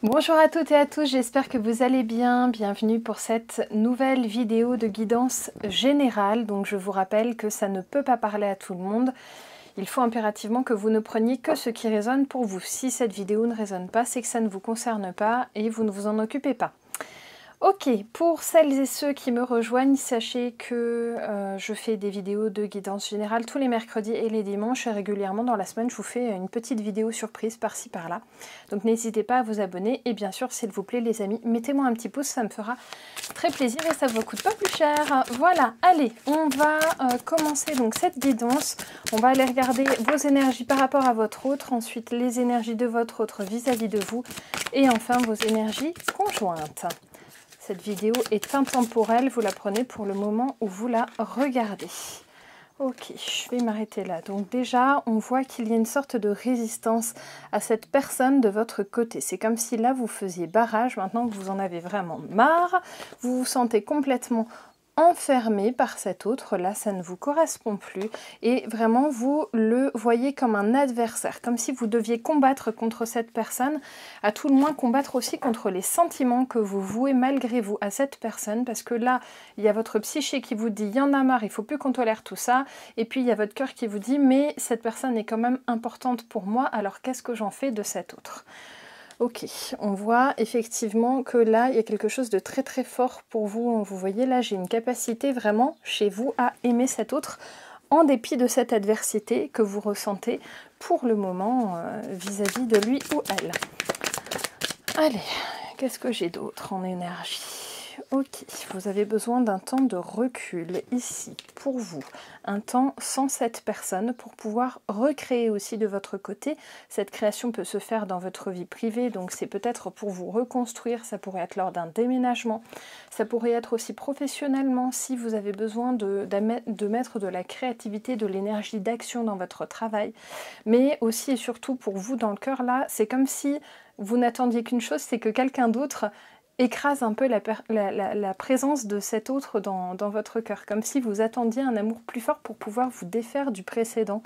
Bonjour à toutes et à tous, j'espère que vous allez bien. Bienvenue pour cette nouvelle vidéo de guidance générale. Donc je vous rappelle que ça ne peut pas parler à tout le monde. Il faut impérativement que vous ne preniez que ce qui résonne pour vous. Si cette vidéo ne résonne pas, c'est que ça ne vous concerne pas et vous ne vous en occupez pas. Ok, pour celles et ceux qui me rejoignent, sachez que je fais des vidéos de guidance générale tous les mercredis et les dimanches et régulièrement dans la semaine je vous fais une petite vidéo surprise par-ci par-là. Donc n'hésitez pas à vous abonner et bien sûr s'il vous plaît les amis, mettez-moi un petit pouce, ça me fera très plaisir et ça ne vous coûte pas plus cher. Voilà, allez, on va commencer donc cette guidance. On va aller regarder vos énergies par rapport à votre autre, ensuite les énergies de votre autre vis-à-vis de vous et enfin vos énergies conjointes. Cette vidéo est intemporelle, vous la prenez pour le moment où vous la regardez. Ok, je vais m'arrêter là. Donc déjà, on voit qu'il y a une sorte de résistance à cette personne de votre côté. C'est comme si là, vous faisiez barrage, maintenant que vous en avez vraiment marre, vous vous sentez complètement enfermé par cet autre, là ça ne vous correspond plus et vraiment vous le voyez comme un adversaire, comme si vous deviez combattre contre cette personne, à tout le moins combattre aussi contre les sentiments que vous vouez malgré vous à cette personne, parce que là il y a votre psyché qui vous dit il y en a marre, il faut plus qu'on tolère tout ça, et puis il y a votre cœur qui vous dit mais cette personne est quand même importante pour moi, alors qu'est-ce que j'en fais de cet autre? Ok, on voit effectivement que là, il y a quelque chose de très très fort pour vous. Vous voyez là, j'ai une capacité vraiment chez vous à aimer cet autre en dépit de cette adversité que vous ressentez pour le moment vis-à-vis de lui ou elle. Allez, qu'est-ce que j'ai d'autre en énergie? Ok, vous avez besoin d'un temps de recul ici, pour vous. Un temps sans cette personne pour pouvoir recréer aussi de votre côté. Cette création peut se faire dans votre vie privée, donc c'est peut-être pour vous reconstruire, ça pourrait être lors d'un déménagement. Ça pourrait être aussi professionnellement si vous avez besoin de mettre de la créativité, de l'énergie d'action dans votre travail. Mais aussi et surtout pour vous dans le cœur là, c'est comme si vous n'attendiez qu'une chose, c'est que quelqu'un d'autre écrase un peu la présence de cet autre dans votre cœur, comme si vous attendiez un amour plus fort pour pouvoir vous défaire du précédent,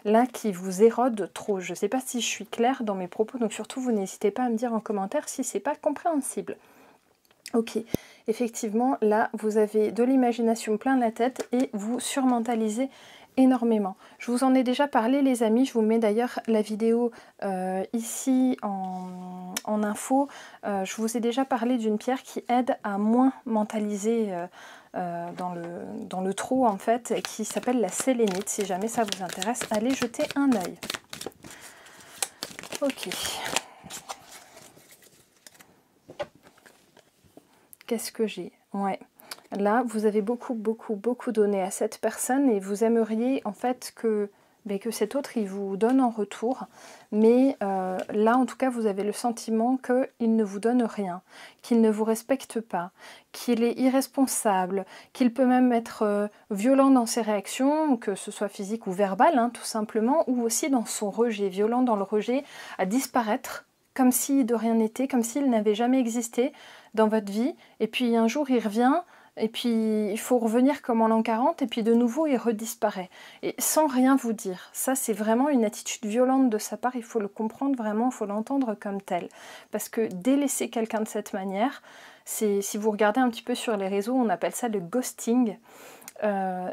là qui vous érode trop. Je ne sais pas si je suis claire dans mes propos, donc surtout vous n'hésitez pas à me dire en commentaire si c'est pas compréhensible. Ok, effectivement, là vous avez de l'imagination plein la tête et vous surmentalisez énormément. Je vous en ai déjà parlé les amis, je vous mets d'ailleurs la vidéo ici en info. Je vous ai déjà parlé d'une pierre qui aide à moins mentaliser dans le trou en fait, qui s'appelle la sélénite. Si jamais ça vous intéresse, allez jeter un œil. Ok. Qu'est-ce que j'ai? Ouais. Là, vous avez beaucoup donné à cette personne et vous aimeriez en fait que cet autre, il vous donne en retour. Mais là, en tout cas, vous avez le sentiment qu'il ne vous donne rien, qu'il ne vous respecte pas, qu'il est irresponsable, qu'il peut même être violent dans ses réactions, que ce soit physique ou verbal, hein, tout simplement, ou aussi dans son rejet, violent dans le rejet, à disparaître, comme si de rien n'était, comme s'il n'avait jamais existé dans votre vie. Et puis un jour, il revient. Et puis il faut revenir comme en l'an 40 et puis de nouveau il redisparaît. Et sans rien vous dire. Ça c'est vraiment une attitude violente de sa part, il faut le comprendre vraiment, il faut l'entendre comme tel. Parce que délaisser quelqu'un de cette manière, si vous regardez un petit peu sur les réseaux, on appelle ça le ghosting.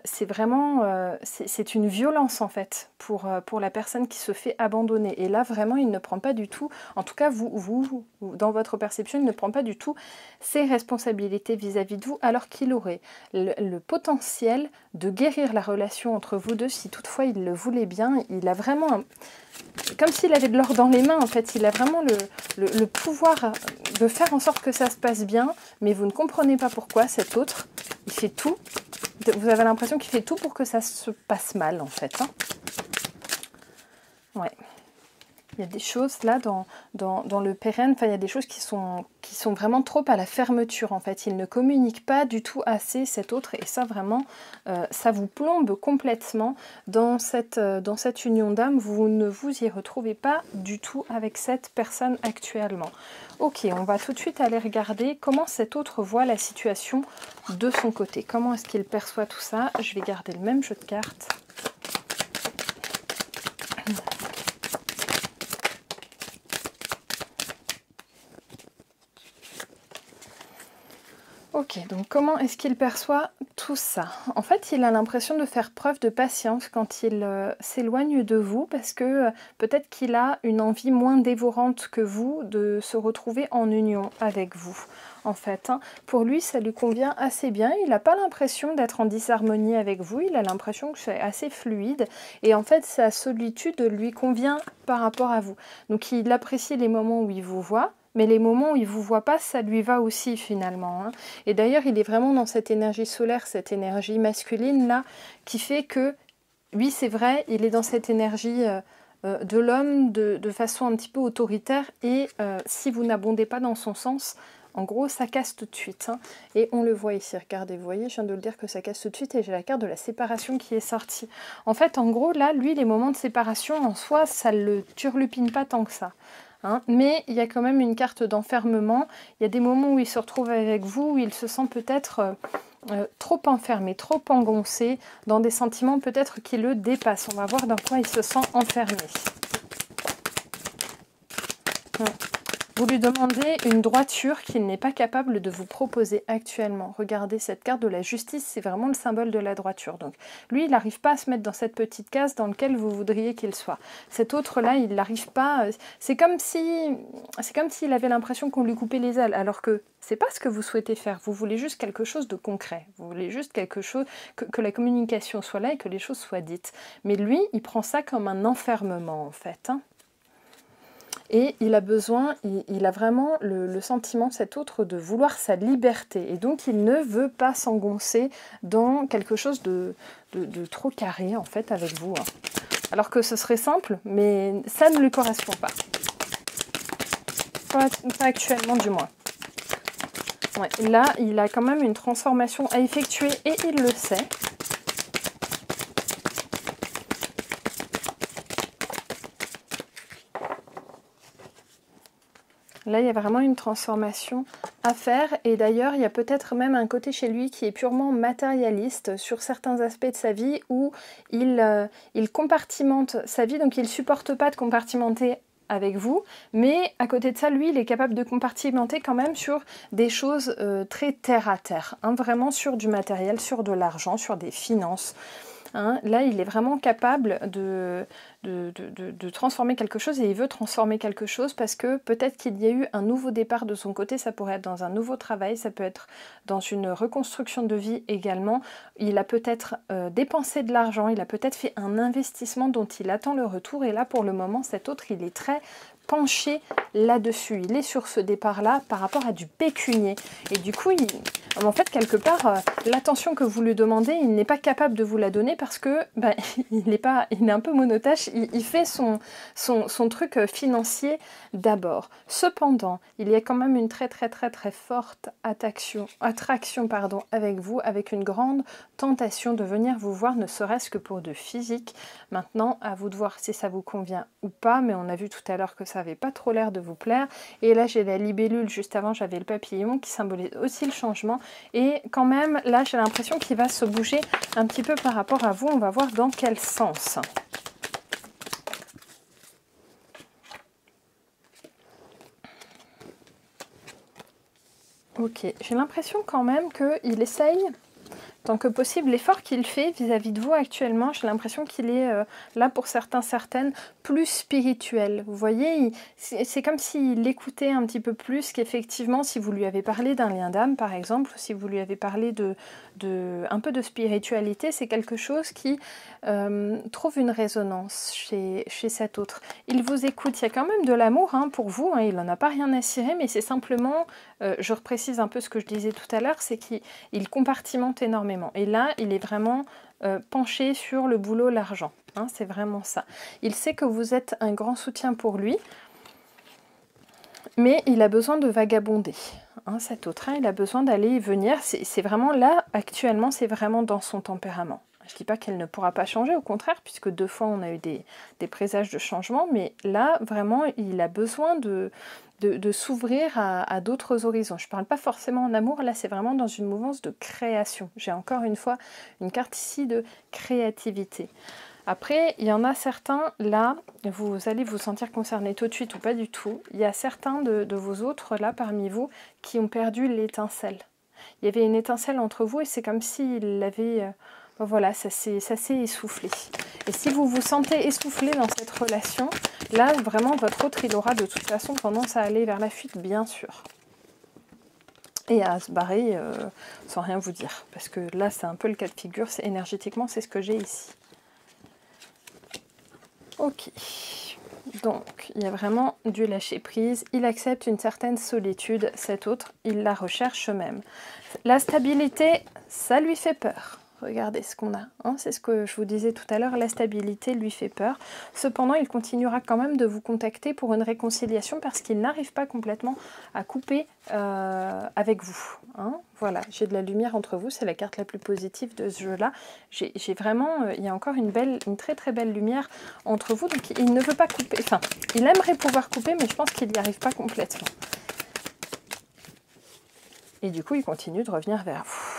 C'est vraiment c'est une violence en fait pour la personne qui se fait abandonner, et là vraiment il ne prend pas du tout, en tout cas vous dans votre perception, il ne prend pas du tout ses responsabilités vis-à-vis de vous, alors qu'il aurait le potentiel de guérir la relation entre vous deux si toutefois il le voulait bien. Il a vraiment comme s'il avait de l'or dans les mains en fait, il a vraiment le pouvoir de faire en sorte que ça se passe bien, mais vous ne comprenez pas pourquoi cet autre il fait tout. Vous avez l'impression qu'il fait tout pour que ça se passe mal, en fait. Hein. Ouais. Il y a des choses, là, dans le pérenne, enfin, il y a des choses qui sont vraiment trop à la fermeture, en fait. Il ne communique pas du tout assez, cet autre, et ça, vraiment, ça vous plombe complètement dans cette union d'âme. Vous ne vous y retrouvez pas du tout avec cette personne actuellement. Ok, on va tout de suite aller regarder comment cet autre voit la situation de son côté. Comment est-ce qu'il perçoit tout ça? Je vais garder le même jeu de cartes. Ok, donc comment est-ce qu'il perçoit tout ça? En fait, il a l'impression de faire preuve de patience quand il s'éloigne de vous parce que peut-être qu'il a une envie moins dévorante que vous de se retrouver en union avec vous. En fait, hein. Pour lui, ça lui convient assez bien. Il n'a pas l'impression d'être en disharmonie avec vous. Il a l'impression que c'est assez fluide. Et en fait, sa solitude lui convient par rapport à vous. Donc, il apprécie les moments où il vous voit. Mais les moments où il ne vous voit pas, ça lui va aussi finalement. Hein. Et d'ailleurs, il est vraiment dans cette énergie solaire, cette énergie masculine là, qui fait que, oui c'est vrai, il est dans cette énergie de l'homme de façon un petit peu autoritaire. Et si vous n'abondez pas dans son sens, en gros, ça casse tout de suite. Hein. Et on le voit ici, regardez, vous voyez, je viens de le dire que ça casse tout de suite et j'ai la carte de la séparation qui est sortie. En fait, en gros, là, lui, les moments de séparation, en soi, ça ne le turlupine pas tant que ça. Hein, mais il y a quand même une carte d'enfermement. Il y a des moments où il se retrouve avec vous, où il se sent peut-être trop enfermé, trop engoncé, dans des sentiments peut-être qui le dépassent. On va voir dans quoi il se sent enfermé. Vous lui demandez une droiture qu'il n'est pas capable de vous proposer actuellement. Regardez cette carte de la justice, c'est vraiment le symbole de la droiture. Donc lui, il n'arrive pas à se mettre dans cette petite case dans laquelle vous voudriez qu'il soit. Cet autre-là, il n'arrive pas... C'est comme s'il avait l'impression qu'on lui coupait les ailes, alors que c'est pas ce que vous souhaitez faire. Vous voulez juste quelque chose de concret. Vous voulez juste quelque chose, que la communication soit là et que les choses soient dites. Mais lui, il prend ça comme un enfermement, en fait. Hein. Et il a besoin, il a vraiment le sentiment, cet autre, de vouloir sa liberté. Et donc, il ne veut pas s'engoncer dans quelque chose de trop carré, en fait, avec vous. Hein. Alors que ce serait simple, mais ça ne lui correspond pas. Pas actuellement, du moins. Ouais, là, il a quand même une transformation à effectuer et il le sait. Là, il y a vraiment une transformation à faire. Et d'ailleurs, il y a peut-être même un côté chez lui qui est purement matérialiste sur certains aspects de sa vie où il compartimente sa vie. Donc, il ne supporte pas de compartimenter avec vous. Mais à côté de ça, lui, il est capable de compartimenter quand même sur des choses très terre à terre. Hein, vraiment sur du matériel, sur de l'argent, sur des finances. Hein, là, il est vraiment capable de transformer quelque chose et il veut transformer quelque chose parce que peut-être qu'il y a eu un nouveau départ de son côté, ça pourrait être dans un nouveau travail, ça peut être dans une reconstruction de vie également. Il a peut-être dépensé de l'argent, il a peut-être fait un investissement dont il attend le retour et là pour le moment cet autre il est très penché là-dessus, il est sur ce départ-là par rapport à du pécunier et du coup en fait quelque part l'attention que vous lui demandez il n'est pas capable de vous la donner parce que ben, il est un peu monotache, il fait son truc financier d'abord. Cependant, il y a quand même une très forte attraction avec vous, avec une grande tentation de venir vous voir, ne serait-ce que pour de physique. Maintenant, à vous de voir si ça vous convient ou pas, mais on a vu tout à l'heure que ça n'avait pas trop l'air de vous plaire. Et là, j'ai la libellule, juste avant, j'avais le papillon qui symbolise aussi le changement. Et quand même, là, j'ai l'impression qu'il va se bouger un petit peu par rapport à vous. On va voir dans quel sens. Ok, j'ai l'impression quand même qu'il essaye, tant que possible, l'effort qu'il fait vis-à-vis de vous actuellement, j'ai l'impression qu'il est là pour certaines, plus spirituel. Vous voyez, c'est comme s'il écoutait un petit peu plus qu'effectivement, si vous lui avez parlé d'un lien d'âme, par exemple, ou si vous lui avez parlé un peu de spiritualité, c'est quelque chose qui trouve une résonance chez cet autre. Il vous écoute, il y a quand même de l'amour hein, pour vous, hein, il n'en a pas rien à cirer, mais c'est simplement, je reprécise un peu ce que je disais tout à l'heure, c'est qu'il compartimente énormément. Et là, il est vraiment penché sur le boulot, l'argent. Hein, c'est vraiment ça. Il sait que vous êtes un grand soutien pour lui, mais il a besoin de vagabonder. Hein, cet autre, hein, il a besoin d'aller et venir. C'est vraiment là, actuellement, c'est vraiment dans son tempérament. Je ne dis pas qu'elle ne pourra pas changer, au contraire, puisque 2 fois on a eu des présages de changement, mais là, vraiment, il a besoin de s'ouvrir à d'autres horizons. Je ne parle pas forcément en amour, là c'est vraiment dans une mouvance de création. J'ai encore une fois une carte ici de créativité. Après, il y en a certains, là, vous allez vous sentir concerné tout de suite ou pas du tout. Il y a certains de vos autres, là, parmi vous, qui ont perdu l'étincelle. Il y avait une étincelle entre vous et c'est comme s'il l'avait... voilà, ça s'est essoufflé. Et si vous vous sentez essoufflé dans cette relation, là, vraiment, votre autre, il aura de toute façon tendance à aller vers la fuite, bien sûr. Et à se barrer sans rien vous dire. Parce que là, c'est un peu le cas de figure. Énergétiquement, c'est ce que j'ai ici. Ok. Donc, il y a vraiment du lâcher-prise. Il accepte une certaine solitude. Cet autre, il la recherche même. La stabilité, ça lui fait peur. Regardez ce qu'on a. Hein, c'est ce que je vous disais tout à l'heure. La stabilité lui fait peur. Cependant, il continuera quand même de vous contacter pour une réconciliation parce qu'il n'arrive pas complètement à couper avec vous. Hein, voilà, j'ai de la lumière entre vous. C'est la carte la plus positive de ce jeu-là. J'ai vraiment... il y a encore une très très belle lumière entre vous. Donc, il ne veut pas couper. Enfin, il aimerait pouvoir couper, mais je pense qu'il n'y arrive pas complètement. Et du coup, il continue de revenir vers vous.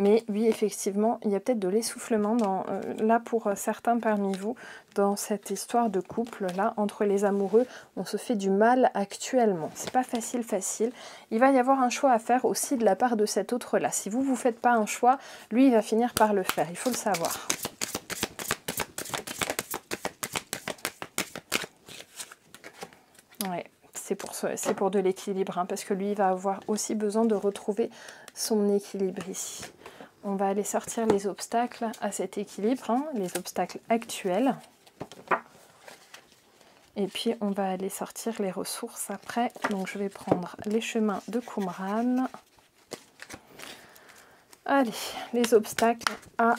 Mais oui, effectivement, il y a peut-être de l'essoufflement là pour certains parmi vous, dans cette histoire de couple-là, entre les amoureux. On se fait du mal actuellement. C'est pas facile. Il va y avoir un choix à faire aussi de la part de cet autre-là. Si vous ne faites pas un choix, lui, il va finir par le faire. Il faut le savoir. Ouais. C'est pour de l'équilibre, hein, parce que lui, il va avoir aussi besoin de retrouver son équilibre ici. On va aller sortir les obstacles à cet équilibre, hein, les obstacles actuels. Et puis, on va aller sortir les ressources après. Donc, je vais prendre les chemins de Qumran. Allez, les obstacles à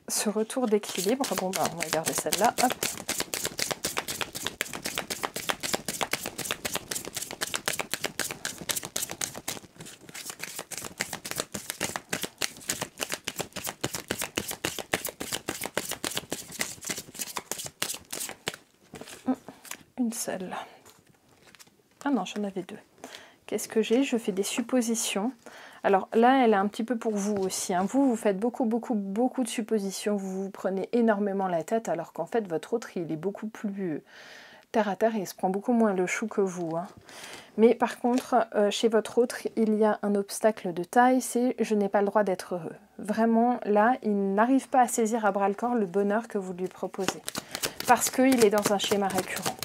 ce retour d'équilibre. Bon, bah, on va garder celle-là. Hop. Une seule. Ah non, j'en avais deux. Qu'est-ce que j'ai? Je fais des suppositions. Alors là, elle est un petit peu pour vous aussi. Hein. Vous faites beaucoup de suppositions. Vous vous prenez énormément la tête, alors qu'en fait, votre autre, il est beaucoup plus terre à terre et il se prend beaucoup moins le chou que vous. Hein. Mais par contre, chez votre autre, il y a un obstacle de taille, c'est je n'ai pas le droit d'être heureux. Vraiment, là, il n'arrive pas à saisir à bras-le-corps le bonheur que vous lui proposez. Parce qu'il est dans un schéma récurrent.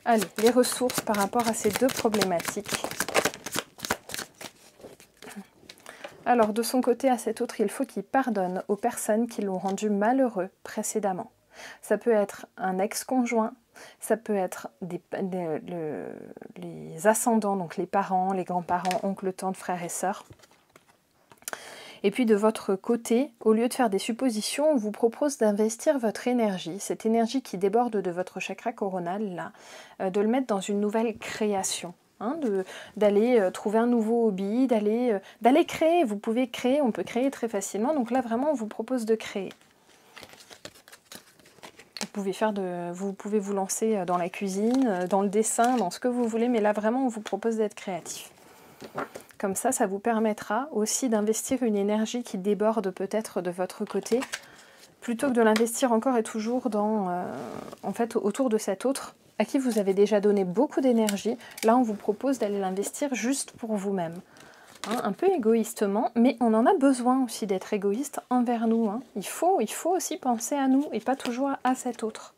Allez, les ressources par rapport à ces deux problématiques. Alors, de son côté, à cet autre, il faut qu'il pardonne aux personnes qui l'ont rendu malheureux précédemment. Ça peut être un ex-conjoint, ça peut être les ascendants, donc les parents, les grands-parents, oncles, tantes, frères et sœurs. Et puis de votre côté, au lieu de faire des suppositions, on vous propose d'investir votre énergie, cette énergie qui déborde de votre chakra coronal, là, de le mettre dans une nouvelle création. Hein, d'aller trouver un nouveau hobby, d'aller créer. Vous pouvez créer, on peut créer très facilement. Donc là, vraiment, on vous propose de créer. Vous pouvez vous lancer dans la cuisine, dans le dessin, dans ce que vous voulez. Mais là, vraiment, on vous propose d'être créatif. Comme ça, ça vous permettra aussi d'investir une énergie qui déborde peut-être de votre côté, plutôt que de l'investir encore et toujours en fait, autour de cet autre à qui vous avez déjà donné beaucoup d'énergie. Là, on vous propose d'aller l'investir juste pour vous-même. Hein, un peu égoïstement, mais on en a besoin aussi d'être égoïste envers nous. Hein. Il faut aussi penser à nous et pas toujours à cet autre.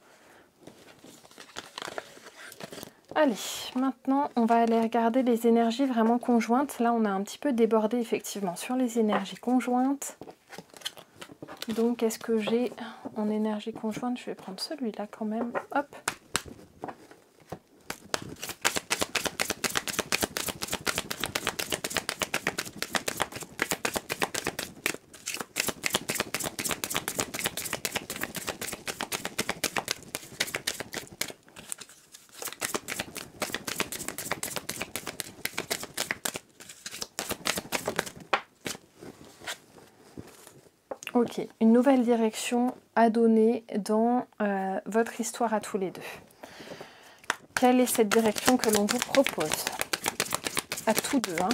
Allez, maintenant, on va aller regarder les énergies vraiment conjointes. Là, on a un petit peu débordé effectivement sur les énergies conjointes. Donc, qu'est-ce que j'ai en énergie conjointe? Je vais prendre celui-là quand même. Hop. Ok, une nouvelle direction à donner dans votre histoire à tous les deux. Quelle est cette direction que l'on vous propose? À tous deux, hein.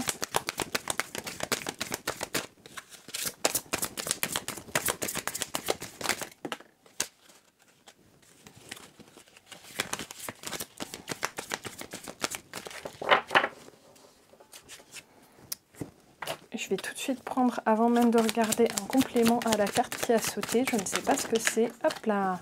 je vais tout de suite prendre, avant même de regarder, un complément à la carte qui a sauté. Je ne sais pas ce que c'est. Hop là.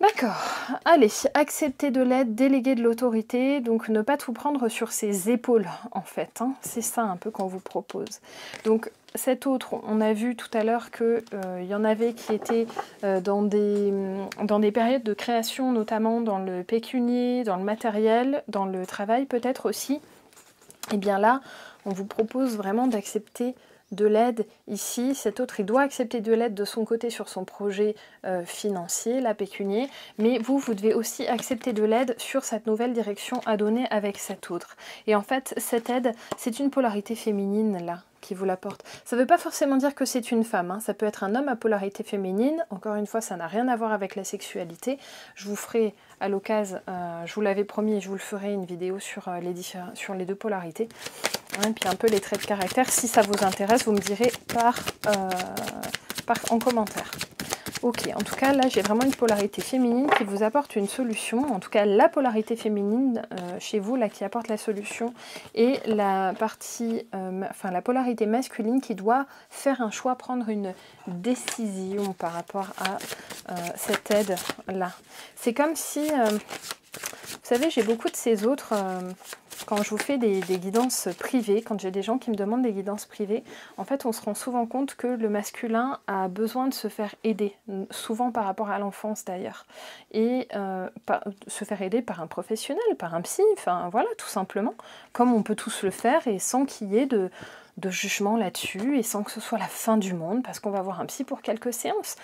D'accord, allez, accepter de l'aide, déléguer de l'autorité, donc ne pas tout prendre sur ses épaules en fait, hein. C'est ça un peu qu'on vous propose. Donc cet autre, on a vu tout à l'heure qu'il y en avait qui étaient dans des périodes de création, notamment dans le pécunier, dans le matériel, dans le travail peut-être aussi. Et bien là, on vous propose vraiment d'accepter de l'aide ici. Cet autre, il doit accepter de l'aide de son côté sur son projet financier, la pécunier, mais vous devez aussi accepter de l'aide sur cette nouvelle direction à donner avec cet autre. Et en fait, cette aide, c'est une polarité féminine là qui vous l'apporte. Ça ne veut pas forcément dire que c'est une femme, hein. Ça peut être un homme à polarité féminine. Encore une fois, ça n'a rien à voir avec la sexualité. Je vous ferai à l'occasion, je vous l'avais promis et je vous le ferai, une vidéo sur les deux polarités. Et puis un peu les traits de caractère. Si ça vous intéresse, vous me direz en commentaire. Ok, en tout cas, là, j'ai vraiment une polarité féminine qui vous apporte une solution. En tout cas, la polarité féminine chez vous, là, qui apporte la solution. Et la partie, la polarité masculine qui doit faire un choix, prendre une décision par rapport à cette aide-là. C'est comme si, vous savez, j'ai beaucoup de ces autres... quand je vous fais des guidances privées, quand j'ai des gens qui me demandent des guidances privées, en fait, on se rend souvent compte que le masculin a besoin de se faire aider, souvent par rapport à l'enfance d'ailleurs, et se faire aider par un professionnel, par un psy, enfin voilà, tout simplement, comme on peut tous le faire, et sans qu'il y ait de jugement là-dessus, et sans que ce soit la fin du monde, parce qu'on va voir un psy pour quelques séances.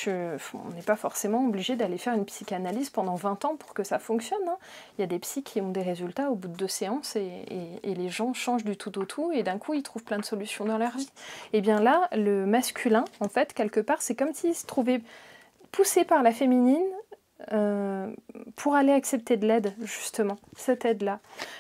On n'est pas forcément obligé d'aller faire une psychanalyse pendant 20 ans pour que ça fonctionne, hein. Il y a des psys qui ont des résultats au bout de 2 séances, et les gens changent du tout au tout, et d'un coup, ils trouvent plein de solutions dans leur vie. Et bien là, le masculin, en fait, quelque part, c'est comme s'il se trouvait poussé par la féminine, pour aller accepter de l'aide, justement, cette aide-là.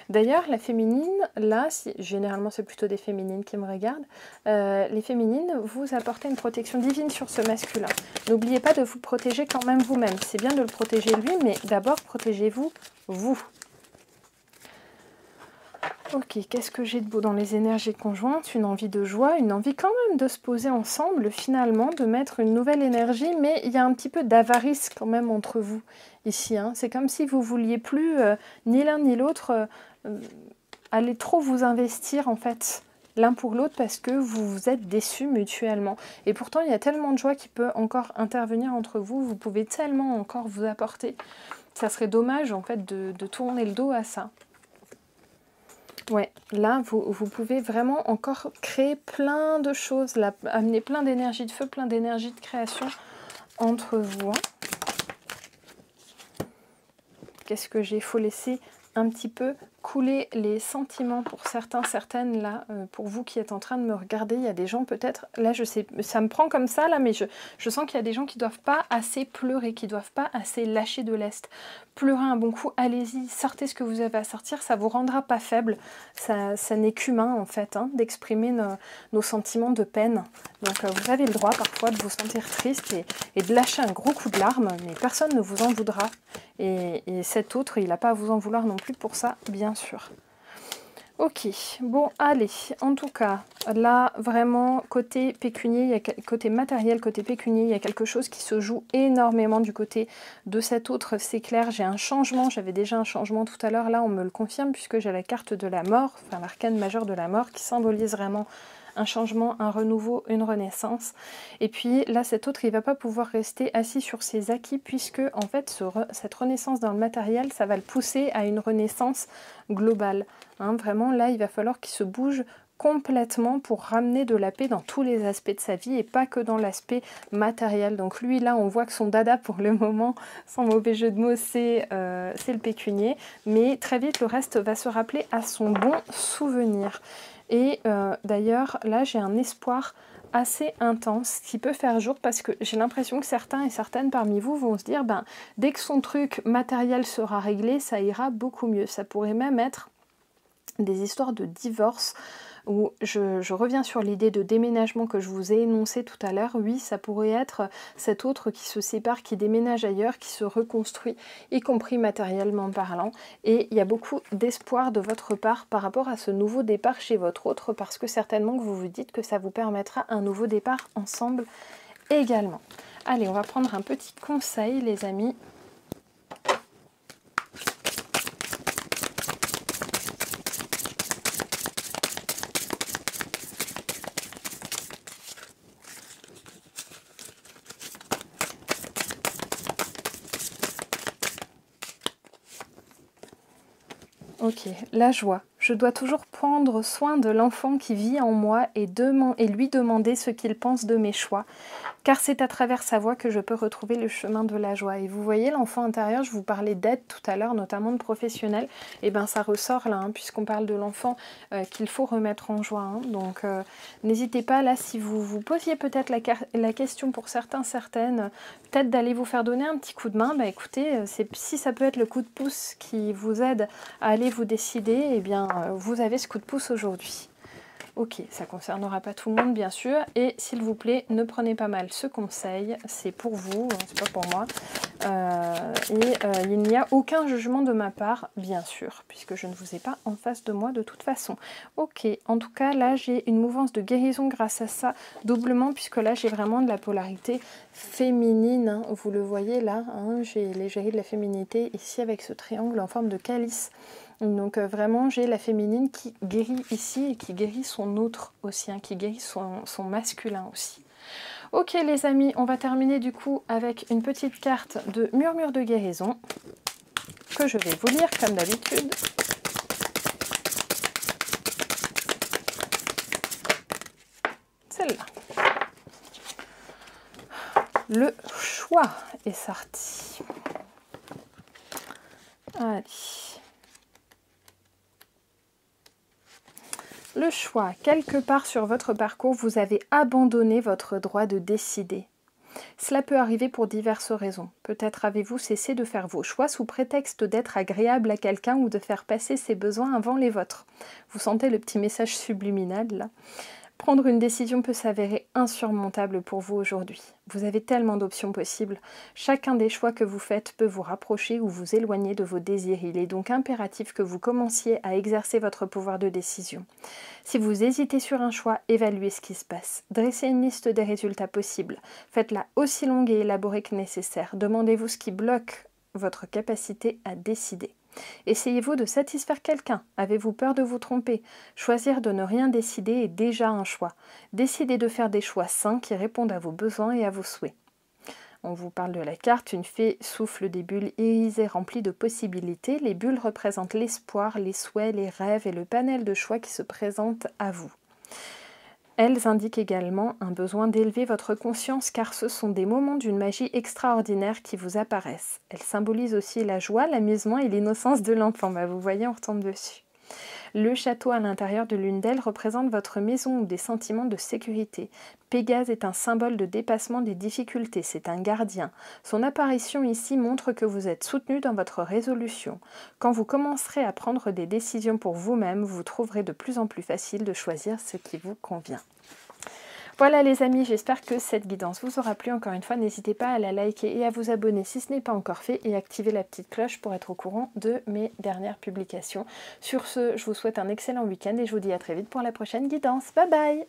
D'ailleurs, la féminine, là, généralement c'est plutôt des féminines qui me regardent, les féminines, vous apportez une protection divine sur ce masculin. N'oubliez pas de vous protéger quand même vous-même. C'est bien de le protéger lui, mais d'abord, protégez-vous, vous. Ok, qu'est-ce que j'ai de beau dans les énergies conjointes? Une envie de joie, une envie quand même de se poser ensemble, finalement, de mettre une nouvelle énergie, mais il y a un petit peu d'avarice quand même entre vous, ici, hein. C'est comme si vous vouliez plus, ni l'un ni l'autre, aller trop vous investir, en fait, l'un pour l'autre, parce que vous vous êtes déçus mutuellement. Et pourtant, il y a tellement de joie qui peut encore intervenir entre vous, vous pouvez tellement encore vous apporter. Ça serait dommage, en fait, de tourner le dos à ça. Ouais, là, vous pouvez vraiment encore créer plein de choses, là, amener plein d'énergie de feu, plein d'énergie de création entre vous. Qu'est-ce que j'ai? Il faut laisser un petit peu couler les sentiments pour certains, certaines, là, pour vous qui êtes en train de me regarder, il y a des gens peut-être, là je sais, ça me prend comme ça, là, mais je sens qu'il y a des gens qui ne doivent pas assez pleurer, qui ne doivent pas assez lâcher de lest. Pleurez un bon coup, allez-y, sortez ce que vous avez à sortir, ça ne vous rendra pas faible, ça n'est qu'humain en fait, hein, d'exprimer nos sentiments de peine. Donc vous avez le droit parfois de vous sentir triste et de lâcher un gros coup de larmes, mais personne ne vous en voudra. Et cet autre, il n'a pas à vous en vouloir non plus pour ça, bien sûr. Ok, bon, allez, en tout cas, là, vraiment, côté pécunier, côté matériel, côté pécunier, il y a quelque chose qui se joue énormément du côté de cet autre, c'est clair, j'ai un changement, j'avais déjà un changement tout à l'heure, là, on me le confirme, puisque j'ai la carte de la mort, enfin, l'arcane majeur de la mort, qui symbolise vraiment un changement, un renouveau, une renaissance. Et puis là, cet autre, il ne va pas pouvoir rester assis sur ses acquis, puisque en fait, cette renaissance dans le matériel, ça va le pousser à une renaissance globale. Hein, vraiment, là, il va falloir qu'il se bouge complètement pour ramener de la paix dans tous les aspects de sa vie et pas que dans l'aspect matériel. Donc lui, là, on voit que son dada pour le moment, sans mauvais jeu de mots, c'est le pécunier. Mais très vite, le reste va se rappeler à son bon souvenir. Et d'ailleurs, là, j'ai un espoir assez intense qui peut faire jour parce que j'ai l'impression que certains et certaines parmi vous vont se dire, ben, dès que son truc matériel sera réglé, ça ira beaucoup mieux. Ça pourrait même être des histoires de divorce ou je reviens sur l'idée de déménagement que je vous ai énoncé tout à l'heure. Oui, ça pourrait être cet autre qui se sépare, qui déménage ailleurs, qui se reconstruit, y compris matériellement parlant. Et il y a beaucoup d'espoir de votre part par rapport à ce nouveau départ chez votre autre, parce que certainement que vous vous dites que ça vous permettra un nouveau départ ensemble également. Allez, on va prendre un petit conseil, les amis. Ok, la joie. Je dois toujours prendre soin de l'enfant qui vit en moi et lui demander ce qu'il pense de mes choix, car c'est à travers sa voix que je peux retrouver le chemin de la joie. Et vous voyez, l'enfant intérieur, je vous parlais d'aide tout à l'heure, notamment de professionnels, et bien ça ressort là, hein, puisqu'on parle de l'enfant qu'il faut remettre en joie. Hein. Donc n'hésitez pas, là, si vous vous posiez peut-être la question pour certains, certaines, peut-être d'aller vous faire donner un petit coup de main, bah écoutez, si ça peut être le coup de pouce qui vous aide à aller vous décider, et bien vous avez ce coup de pouce aujourd'hui. Ok, ça ne concernera pas tout le monde bien sûr, et s'il vous plaît, ne prenez pas mal ce conseil, c'est pour vous, c'est pas pour moi, il n'y a aucun jugement de ma part, bien sûr, puisque je ne vous ai pas en face de moi de toute façon. Ok, en tout cas là j'ai une mouvance de guérison grâce à ça, doublement, puisque là j'ai vraiment de la polarité féminine, hein, vous le voyez là, hein, j'ai l'égérie de la féminité ici avec ce triangle en forme de calice. Donc vraiment j'ai la féminine qui guérit ici et qui guérit son autre aussi, hein, qui guérit son masculin aussi. Ok les amis, on va terminer du coup avec une petite carte de murmure de guérison que je vais vous lire comme d'habitude. Celle-là. Le choix est sorti. Allez. Le choix, quelque part sur votre parcours, vous avez abandonné votre droit de décider. Cela peut arriver pour diverses raisons. Peut-être avez-vous cessé de faire vos choix sous prétexte d'être agréable à quelqu'un ou de faire passer ses besoins avant les vôtres. Vous sentez le petit message subliminal là ? Prendre une décision peut s'avérer insurmontable pour vous aujourd'hui. Vous avez tellement d'options possibles. Chacun des choix que vous faites peut vous rapprocher ou vous éloigner de vos désirs. Il est donc impératif que vous commenciez à exercer votre pouvoir de décision. Si vous hésitez sur un choix, évaluez ce qui se passe. Dressez une liste des résultats possibles. Faites-la aussi longue et élaborée que nécessaire. Demandez-vous ce qui bloque votre capacité à décider. Essayez-vous de satisfaire quelqu'un? Avez-vous peur de vous tromper? Choisir de ne rien décider est déjà un choix. Décidez de faire des choix sains qui répondent à vos besoins et à vos souhaits. On vous parle de la carte, une fée souffle des bulles irisées remplies de possibilités. Les bulles représentent l'espoir, les souhaits, les rêves et le panel de choix qui se présentent à vous. Elles indiquent également un besoin d'élever votre conscience car ce sont des moments d'une magie extraordinaire qui vous apparaissent. Elles symbolisent aussi la joie, l'amusement et l'innocence de l'enfant. Bah, vous voyez, on retombe dessus. Le château à l'intérieur de l'une d'elles représente votre maison ou des sentiments de sécurité. Pégase est un symbole de dépassement des difficultés, c'est un gardien. Son apparition ici montre que vous êtes soutenu dans votre résolution. Quand vous commencerez à prendre des décisions pour vous-même, vous trouverez de plus en plus facile de choisir ce qui vous convient. Voilà les amis, j'espère que cette guidance vous aura plu. Encore une fois, n'hésitez pas à la liker et à vous abonner si ce n'est pas encore fait et activer la petite cloche pour être au courant de mes dernières publications. Sur ce, je vous souhaite un excellent week-end et je vous dis à très vite pour la prochaine guidance. Bye bye!